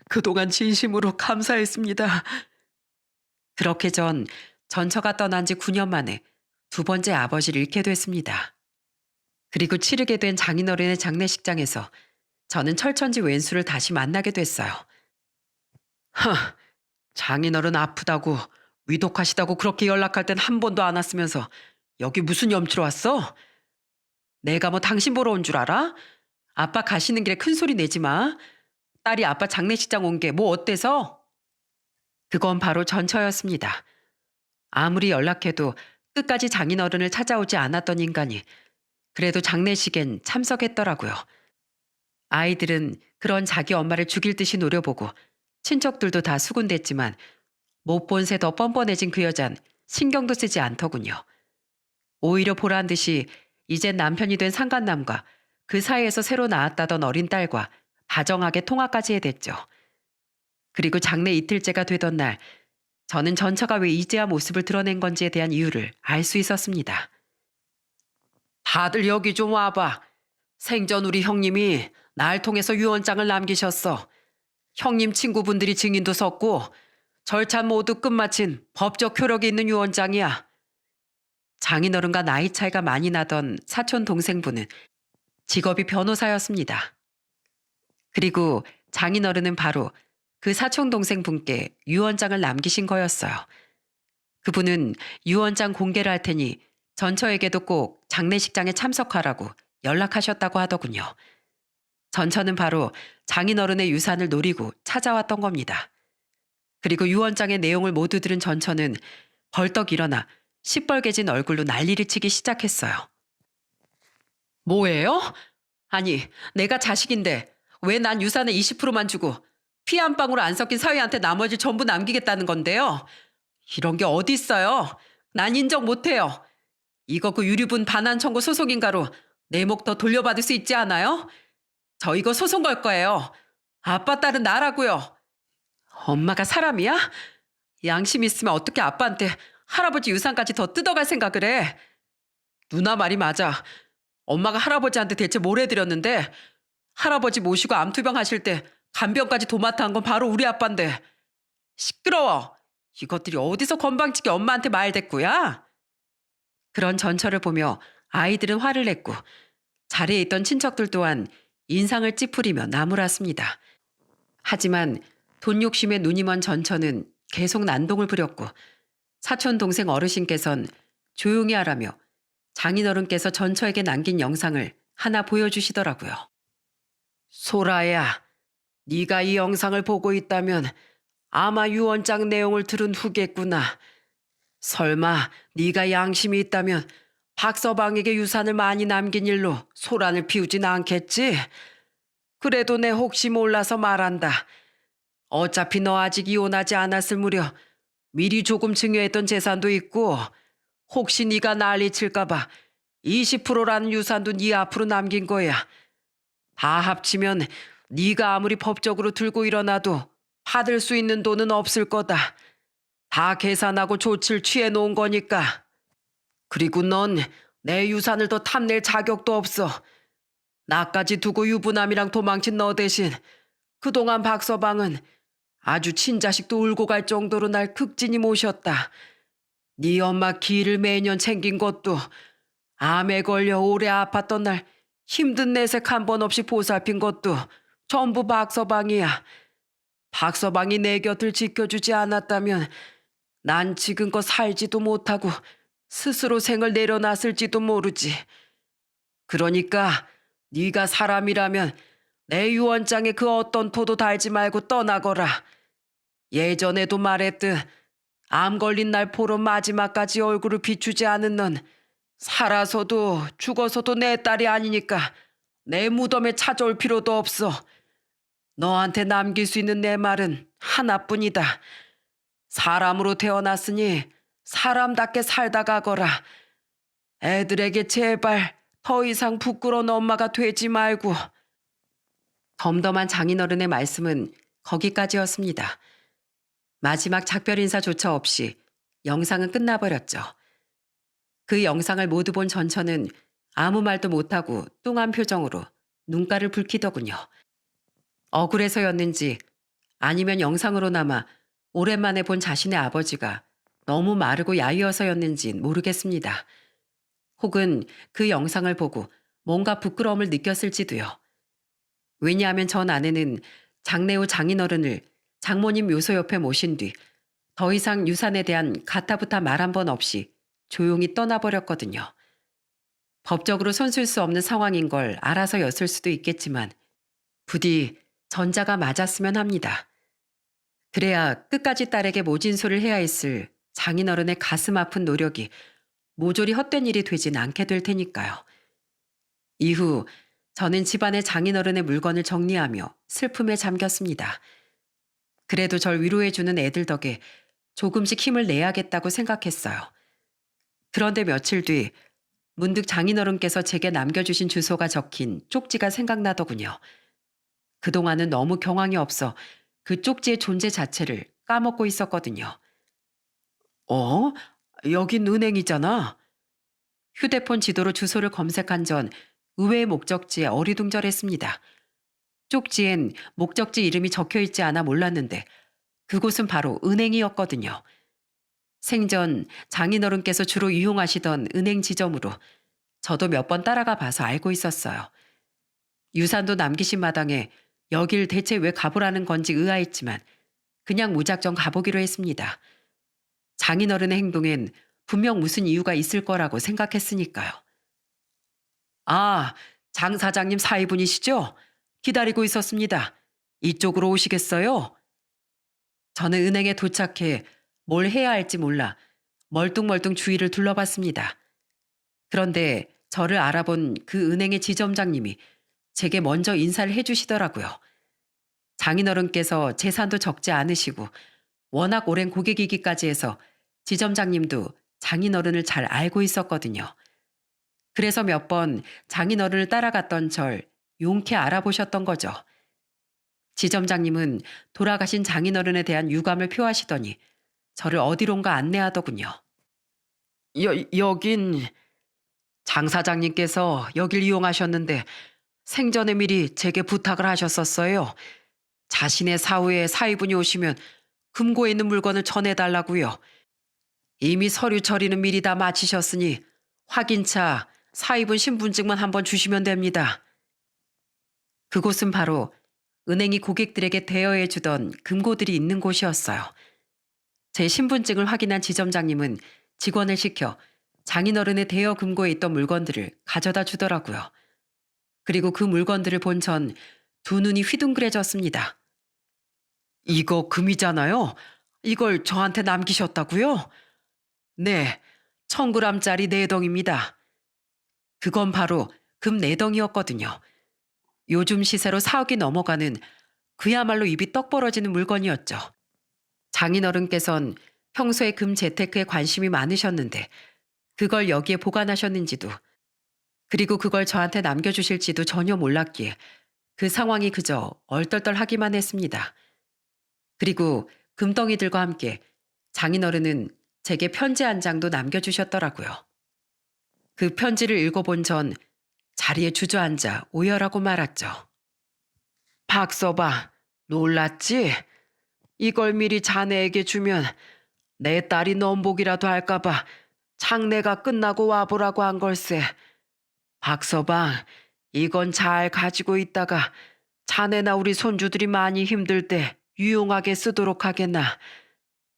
그동안 진심으로 감사했습니다. 그렇게 전처가 떠난 지 9년 만에 두 번째 아버지를 잃게 됐습니다. 그리고 치르게 된 장인어른의 장례식장에서 저는 철천지 왼수를 다시 만나게 됐어요. 장인어른 아프다고 위독하시다고 그렇게 연락할 땐 한 번도 안 왔으면서 여기 무슨 염치로 왔어? 내가 뭐 당신 보러 온 줄 알아? 아빠 가시는 길에 큰 소리 내지 마. 딸이 아빠 장례식장 온 게 뭐 어때서? 그건 바로 전처였습니다. 아무리 연락해도 끝까지 장인어른을 찾아오지 않았던 인간이 그래도 장례식엔 참석했더라고요. 아이들은 그런 자기 엄마를 죽일 듯이 노려보고 친척들도 다 수군댔지만 못 본 새 더 뻔뻔해진 그 여잔 신경도 쓰지 않더군요. 오히려 보란 듯이 이젠 남편이 된 상간남과 그 사이에서 새로 낳았다던 어린 딸과 다정하게 통화까지 해댔죠. 그리고 장례 이틀째가 되던 날 저는 전처가 왜 이제야 모습을 드러낸 건지에 대한 이유를 알 수 있었습니다. 다들 여기 좀 와봐. 생전 우리 형님이 날 통해서 유언장을 남기셨어. 형님 친구분들이 증인도 섰고 절차 모두 끝마친 법적 효력이 있는 유언장이야. 장인어른과 나이 차이가 많이 나던 사촌 동생분은 직업이 변호사였습니다. 그리고 장인어른은 바로 그 사촌 동생 분께 유언장을 남기신 거였어요. 그분은 유언장 공개를 할 테니 전처에게도 꼭 장례식장에 참석하라고 연락하셨다고 하더군요. 전처는 바로 장인어른의 유산을 노리고 찾아왔던 겁니다. 그리고 유언장의 내용을 모두 들은 전처는 벌떡 일어나 시뻘개진 얼굴로 난리를 치기 시작했어요. 뭐예요? 아니, 내가 자식인데 왜 난 유산의 20%만 주고 피 한 방울 안 섞인 사위한테 나머지 전부 남기겠다는 건데요? 이런 게 어디 있어요? 난 인정 못해요. 이거 그 유류분 반환 청구 소송인가로 내 목 더 돌려받을 수 있지 않아요? 저 이거 소송 걸 거예요. 아빠 딸은 나라고요. 엄마가 사람이야? 양심 있으면 어떻게 아빠한테 할아버지 유산까지 더 뜯어갈 생각을 해? 누나 말이 맞아. 엄마가 할아버지한테 대체 뭘 해드렸는데 할아버지 모시고 암투병 하실 때 간병까지 도맡아 한 건 바로 우리 아빠인데. 시끄러워. 이것들이 어디서 건방지게 엄마한테 말대꾸야? 그런 전철을 보며 아이들은 화를 냈고 자리에 있던 친척들 또한 인상을 찌푸리며 나무랐습니다. 하지만 돈 욕심에 눈이 먼 전처는 계속 난동을 부렸고 사촌 동생 어르신께선 조용히 하라며 장인어른께서 전처에게 남긴 영상을 하나 보여주시더라고요. 소라야, 네가 이 영상을 보고 있다면 아마 유언장 내용을 들은 후겠구나. 설마 네가 양심이 있다면 박서방에게 유산을 많이 남긴 일로 소란을 피우진 않겠지? 그래도 내 혹시 몰라서 말한다. 어차피 너 아직 이혼하지 않았을 무렵 미리 조금 증여했던 재산도 있고 혹시 네가 난리 칠까 봐 20%라는 유산도 네 앞으로 남긴 거야. 다 합치면 네가 아무리 법적으로 들고 일어나도 받을 수 있는 돈은 없을 거다. 다 계산하고 조치를 취해 놓은 거니까. 그리고 넌 내 유산을 더 탐낼 자격도 없어. 나까지 두고 유부남이랑 도망친 너 대신 그동안 박서방은 아주 친자식도 울고 갈 정도로 날 극진히 모셨다. 네 엄마 기를 매년 챙긴 것도 암에 걸려 오래 아팠던 날 힘든 내색 한 번 없이 보살핀 것도 전부 박서방이야. 박서방이 내 곁을 지켜주지 않았다면 난 지금껏 살지도 못하고 스스로 생을 내려놨을지도 모르지. 그러니까 네가 사람이라면 내 유언장에 그 어떤 토도 달지 말고 떠나거라. 예전에도 말했듯 암 걸린 날 포로 마지막까지 얼굴을 비추지 않은 넌 살아서도 죽어서도 내 딸이 아니니까 내 무덤에 찾아올 필요도 없어. 너한테 남길 수 있는 내 말은 하나뿐이다. 사람으로 태어났으니 사람답게 살다 가거라. 애들에게 제발 더 이상 부끄러운 엄마가 되지 말고. 덤덤한 장인어른의 말씀은 거기까지였습니다. 마지막 작별 인사조차 없이 영상은 끝나버렸죠. 그 영상을 모두 본 전처는 아무 말도 못하고 뚱한 표정으로 눈가를 붉히더군요. 억울해서였는지 아니면 영상으로나마 오랜만에 본 자신의 아버지가 너무 마르고 야위어서였는진 모르겠습니다. 혹은 그 영상을 보고 뭔가 부끄러움을 느꼈을지도요. 왜냐하면 전 아내는 장례 후 장인어른을 장모님 묘소 옆에 모신 뒤 더 이상 유산에 대한 가타부타 말 한 번 없이 조용히 떠나버렸거든요. 법적으로 손쓸 수 없는 상황인 걸 알아서였을 수도 있겠지만 부디 전자가 맞았으면 합니다. 그래야 끝까지 딸에게 모진소를 해야 했을 장인어른의 가슴 아픈 노력이 모조리 헛된 일이 되진 않게 될 테니까요. 이후 저는 집안의 장인어른의 물건을 정리하며 슬픔에 잠겼습니다. 그래도 절 위로해주는 애들 덕에 조금씩 힘을 내야겠다고 생각했어요. 그런데 며칠 뒤 문득 장인어른께서 제게 남겨주신 주소가 적힌 쪽지가 생각나더군요. 그동안은 너무 경황이 없어 그 쪽지의 존재 자체를 까먹고 있었거든요. 어? 여긴 은행이잖아. 휴대폰 지도로 주소를 검색한 전 의외의 목적지에 어리둥절했습니다. 쪽지엔 목적지 이름이 적혀있지 않아 몰랐는데 그곳은 바로 은행이었거든요. 생전 장인어른께서 주로 이용하시던 은행 지점으로 저도 몇 번 따라가 봐서 알고 있었어요. 유산도 남기신 마당에 여길 대체 왜 가보라는 건지 의아했지만 그냥 무작정 가보기로 했습니다. 장인어른의 행동엔 분명 무슨 이유가 있을 거라고 생각했으니까요. 아, 장 사장님 사위분이시죠? 기다리고 있었습니다. 이쪽으로 오시겠어요? 저는 은행에 도착해 뭘 해야 할지 몰라 멀뚱멀뚱 주위를 둘러봤습니다. 그런데 저를 알아본 그 은행의 지점장님이 제게 먼저 인사를 해주시더라고요. 장인어른께서 재산도 적지 않으시고 워낙 오랜 고객이기까지 해서 지점장님도 장인어른을 잘 알고 있었거든요. 그래서 몇 번 장인어른을 따라갔던 절 용케 알아보셨던 거죠. 지점장님은 돌아가신 장인어른에 대한 유감을 표하시더니 저를 어디론가 안내하더군요. 여긴 장 사장님께서 여길 이용하셨는데 생전에 미리 제게 부탁을 하셨었어요. 자신의 사후에 사위분이 오시면 금고에 있는 물건을 전해달라고요. 이미 서류 처리는 미리 다 마치셨으니 확인차 사위분 신분증만 한번 주시면 됩니다. 그곳은 바로 은행이 고객들에게 대여해 주던 금고들이 있는 곳이었어요. 제 신분증을 확인한 지점장님은 직원을 시켜 장인어른의 대여 금고에 있던 물건들을 가져다 주더라고요. 그리고 그 물건들을 본 전 두 눈이 휘둥그레졌습니다. 이거 금이잖아요. 이걸 저한테 남기셨다고요? 네, 1000g짜리 4덩입니다. 그건 바로 금 4덩이었거든요. 요즘 시세로 4억이 넘어가는 그야말로 입이 떡 벌어지는 물건이었죠. 장인어른께선 평소에 금 재테크에 관심이 많으셨는데 그걸 여기에 보관하셨는지도 그리고 그걸 저한테 남겨주실지도 전혀 몰랐기에 그 상황이 그저 얼떨떨하기만 했습니다. 그리고 금덩이들과 함께 장인어른은 제게 편지 한 장도 남겨주셨더라고요. 그 편지를 읽어본 전 자리에 주저앉아 오열하고 말았죠. 박서방, 놀랐지? 이걸 미리 자네에게 주면 내 딸이 넘복이라도 할까봐 장례가 끝나고 와보라고 한 걸세. 박서방, 이건 잘 가지고 있다가 자네나 우리 손주들이 많이 힘들 때 유용하게 쓰도록 하겠나.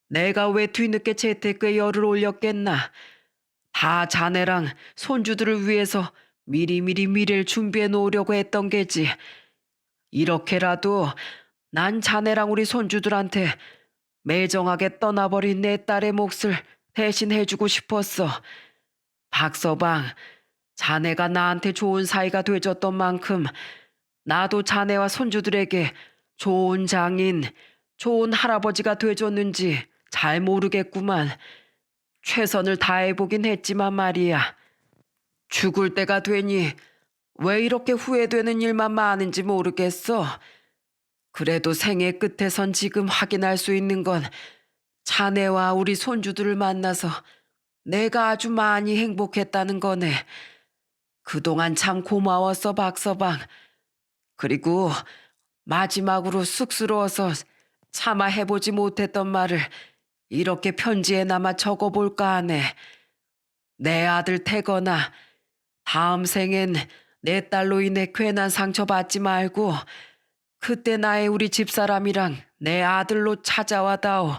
내가 왜 뒤늦게 재테크에 열을 올렸겠나. 다 자네랑 손주들을 위해서 미리미리 미래를 준비해 놓으려고 했던 게지. 이렇게라도 난 자네랑 우리 손주들한테 매정하게 떠나버린 내 딸의 몫을 대신 해주고 싶었어. 박서방, 자네가 나한테 좋은 사이가 돼줬던 만큼 나도 자네와 손주들에게 좋은 장인, 좋은 할아버지가 돼줬는지 잘 모르겠구만. 최선을 다해보긴 했지만 말이야. 죽을 때가 되니 왜 이렇게 후회되는 일만 많은지 모르겠어. 그래도 생애 끝에선 지금 확인할 수 있는 건 자네와 우리 손주들을 만나서 내가 아주 많이 행복했다는 거네. 그동안 참 고마웠어, 박서방. 그리고 마지막으로 쑥스러워서 차마 해보지 못했던 말을 이렇게 편지에 남아 적어볼까 하네. 내 아들 태거나 다음 생엔 내 딸로 인해 괜한 상처받지 말고 그때 나의 우리 집사람이랑 내 아들로 찾아와다오.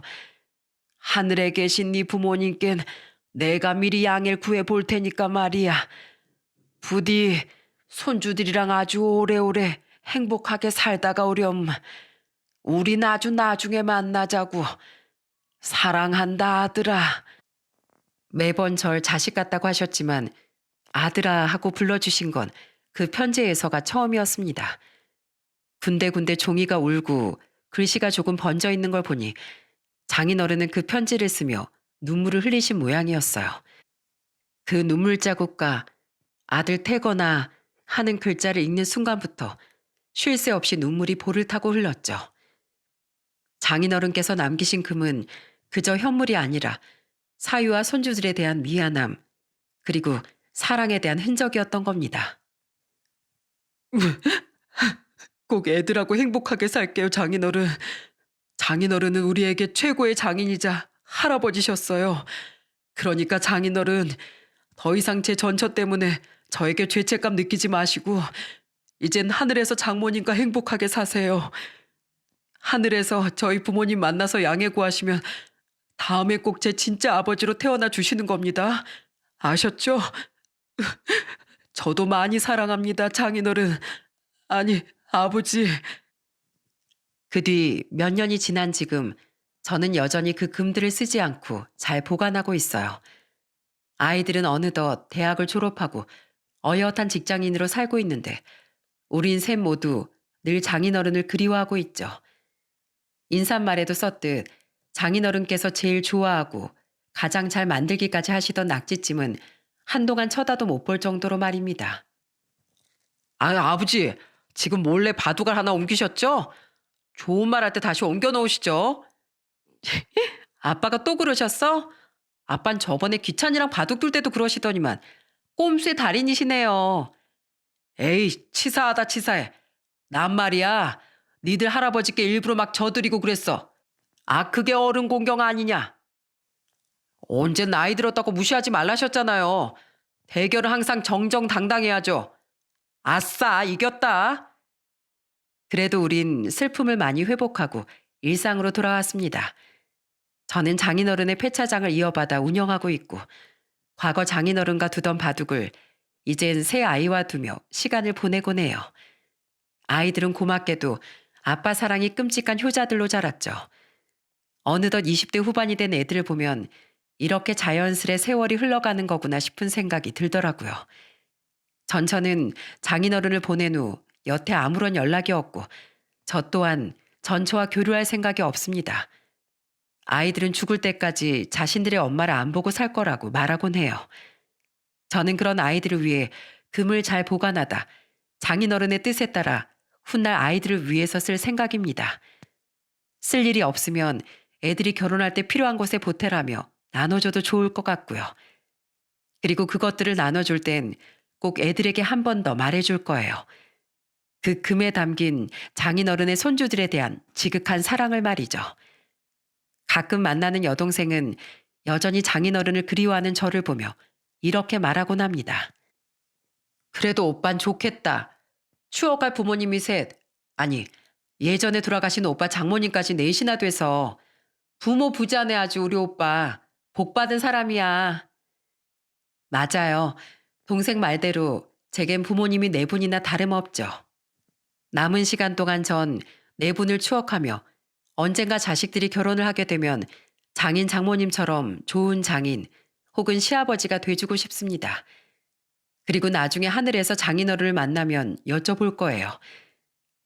하늘에 계신 네 부모님께는 내가 미리 양해를 구해볼 테니까 말이야. 부디 손주들이랑 아주 오래오래 행복하게 살다가 오렴. 우린 아주 나중에 만나자고. 사랑한다 아들아. 매번 절 자식 같다고 하셨지만 아들아 하고 불러주신 건 그 편지에서가 처음이었습니다. 군데군데 종이가 울고 글씨가 조금 번져 있는 걸 보니 장인어른은 그 편지를 쓰며 눈물을 흘리신 모양이었어요. 그 눈물 자국과 아들 태거나 하는 글자를 읽는 순간부터 쉴 새 없이 눈물이 볼을 타고 흘렀죠. 장인어른께서 남기신 금은 그저 현물이 아니라 사위와 손주들에 대한 미안함, 그리고 사랑에 대한 흔적이었던 겁니다. 꼭 애들하고 행복하게 살게요, 장인어른. 장인어른은 우리에게 최고의 장인이자 할아버지셨어요. 그러니까 장인어른, 더 이상 제 전처 때문에 저에게 죄책감 느끼지 마시고 이젠 하늘에서 장모님과 행복하게 사세요. 하늘에서 저희 부모님 만나서 양해 구하시면 다음에 꼭 제 진짜 아버지로 태어나 주시는 겁니다. 아셨죠? 저도 많이 사랑합니다, 장인어른. 아니, 아버지. 그 뒤 몇 년이 지난 지금 저는 여전히 그 금들을 쓰지 않고 잘 보관하고 있어요. 아이들은 어느덧 대학을 졸업하고 어엿한 직장인으로 살고 있는데 우린 셋 모두 늘 장인어른을 그리워하고 있죠. 인사말에도 썼듯 장인어른께서 제일 좋아하고 가장 잘 만들기까지 하시던 낙지찜은 한동안 쳐다도 못 볼 정도로 말입니다. 아, 아버지, 지금 몰래 바둑알 하나 옮기셨죠? 좋은 말 할 때 다시 옮겨 놓으시죠. 아빠가 또 그러셨어? 아빤 저번에 기찬이랑 바둑 둘 때도 그러시더니만 꼼수의 달인이시네요. 에이, 치사하다 치사해. 난 말이야. 니들 할아버지께 일부러 막 져드리고 그랬어. 아, 그게 어른 공경 아니냐? 언제 나이 들었다고 무시하지 말라셨잖아요. 대결은 항상 정정당당해야죠. 아싸, 이겼다. 그래도 우린 슬픔을 많이 회복하고 일상으로 돌아왔습니다. 저는 장인어른의 폐차장을 이어받아 운영하고 있고 과거 장인어른과 두던 바둑을 이젠 새 아이와 두며 시간을 보내곤 해요. 아이들은 고맙게도 아빠 사랑이 끔찍한 효자들로 자랐죠. 어느덧 20대 후반이 된 애들을 보면 이렇게 자연스레 세월이 흘러가는 거구나 싶은 생각이 들더라고요. 전처는 장인어른을 보낸 후 여태 아무런 연락이 없고 저 또한 전처와 교류할 생각이 없습니다. 아이들은 죽을 때까지 자신들의 엄마를 안 보고 살 거라고 말하곤 해요. 저는 그런 아이들을 위해 금을 잘 보관하다 장인어른의 뜻에 따라 훗날 아이들을 위해서 쓸 생각입니다. 쓸 일이 없으면 애들이 결혼할 때 필요한 곳에 보태라며 나눠줘도 좋을 것 같고요. 그리고 그것들을 나눠줄 땐 꼭 애들에게 한 번 더 말해줄 거예요. 그 금에 담긴 장인어른의 손주들에 대한 지극한 사랑을 말이죠. 가끔 만나는 여동생은 여전히 장인어른을 그리워하는 저를 보며 이렇게 말하곤 합니다. 그래도 오빤 좋겠다. 추억할 부모님이 셋, 아니 예전에 돌아가신 오빠 장모님까지 넷이나 돼서 부모 부자네 아주 우리 오빠. 복 받은 사람이야. 맞아요. 동생 말대로 제겐 부모님이 네 분이나 다름없죠. 남은 시간 동안 전 네 분을 추억하며 언젠가 자식들이 결혼을 하게 되면 장인 장모님처럼 좋은 장인 혹은 시아버지가 돼주고 싶습니다. 그리고 나중에 하늘에서 장인어른을 만나면 여쭤볼 거예요.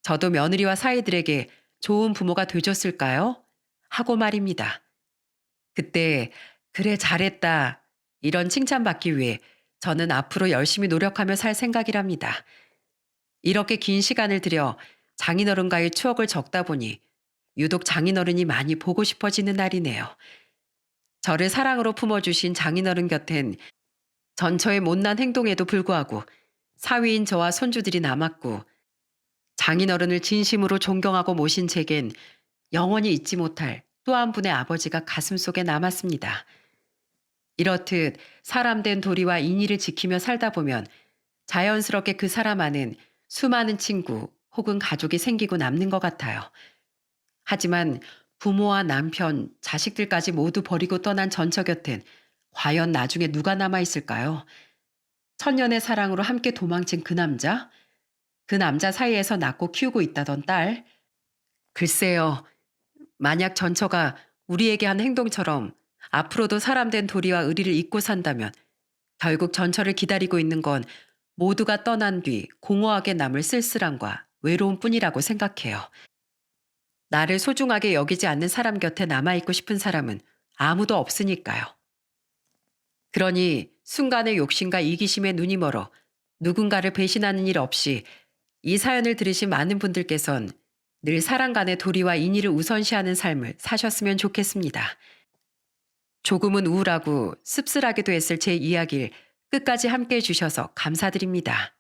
저도 며느리와 사위들에게 좋은 부모가 돼줬을까요? 하고 말입니다. 그때 그래 잘했다 이런 칭찬받기 위해 저는 앞으로 열심히 노력하며 살 생각이랍니다. 이렇게 긴 시간을 들여 장인어른과의 추억을 적다 보니 유독 장인어른이 많이 보고 싶어지는 날이네요. 저를 사랑으로 품어주신 장인어른 곁엔 전처의 못난 행동에도 불구하고 사위인 저와 손주들이 남았고 장인어른을 진심으로 존경하고 모신 제겐 영원히 잊지 못할 또 한 분의 아버지가 가슴속에 남았습니다. 이렇듯 사람된 도리와 인의를 지키며 살다 보면 자연스럽게 그 사람 안엔 수많은 친구 혹은 가족이 생기고 남는 것 같아요. 하지만 부모와 남편, 자식들까지 모두 버리고 떠난 전처 곁엔 과연 나중에 누가 남아있을까요? 천년의 사랑으로 함께 도망친 그 남자? 그 남자 사이에서 낳고 키우고 있다던 딸? 글쎄요. 만약 전처가 우리에게 한 행동처럼 앞으로도 사람된 도리와 의리를 잊고 산다면 결국 전처를 기다리고 있는 건 모두가 떠난 뒤 공허하게 남을 쓸쓸함과 외로움 뿐이라고 생각해요. 나를 소중하게 여기지 않는 사람 곁에 남아있고 싶은 사람은 아무도 없으니까요. 그러니 순간의 욕심과 이기심에 눈이 멀어 누군가를 배신하는 일 없이 이 사연을 들으신 많은 분들께선 늘 사람 간의 도리와 인의를 우선시하는 삶을 사셨으면 좋겠습니다. 조금은 우울하고 씁쓸하기도 했을 제 이야기를 끝까지 함께 해주셔서 감사드립니다.